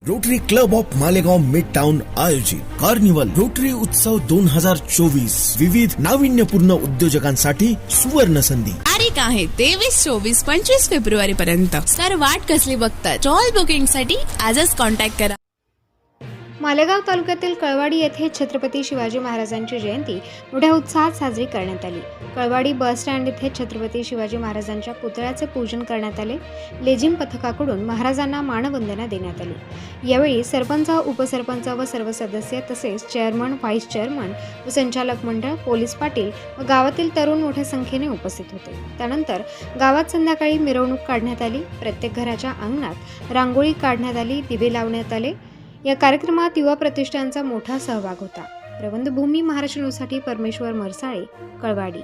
Rotary club of Malegaon mid town आयोजित carnival rotary उत्सव 2024 विविध नाविन्यपूर्ण उद्योजकांसाठी सुवर्ण संधी. तारीख आहे 23, 24, 25 फेब्रुवारी पर्यंत. तर वाट कसली बघतात? स्टॉल बुकिंग साठी आजच कॉन्टॅक्ट करा. मालेगाव तालुक्यातील कळवाडी येथे छत्रपती शिवाजी महाराजांची जयंती मोठ्या उत्साहात साजरी करण्यात आली. कळवाडी बस स्टँड येथे छत्रपती शिवाजी महाराजांच्या पुतळ्याचे पूजन करण्यात आले. लेझिम पथकाकडून महाराजांना मानवंदना देण्यात आली. यावेळी सरपंच, उपसरपंच व सर्व सदस्य तसेच चेअरमन, व्हाईस चेअरमन व संचालक मंडळ, पोलीस पाटील व गावातील तरुण मोठ्या संख्येने उपस्थित होते. त्यानंतर गावात संध्याकाळी मिरवणूक काढण्यात आली. प्रत्येक घराच्या अंगणात रांगोळी काढण्यात आली, दिवे लावण्यात आले. या कार्यक्रमात युवा प्रतिष्ठानचा मोठा सहभाग होता. प्रबंधभूमी महाराष्ट्र न्यूजसाठी परमेश्वर मरसाळे, कळवाडी.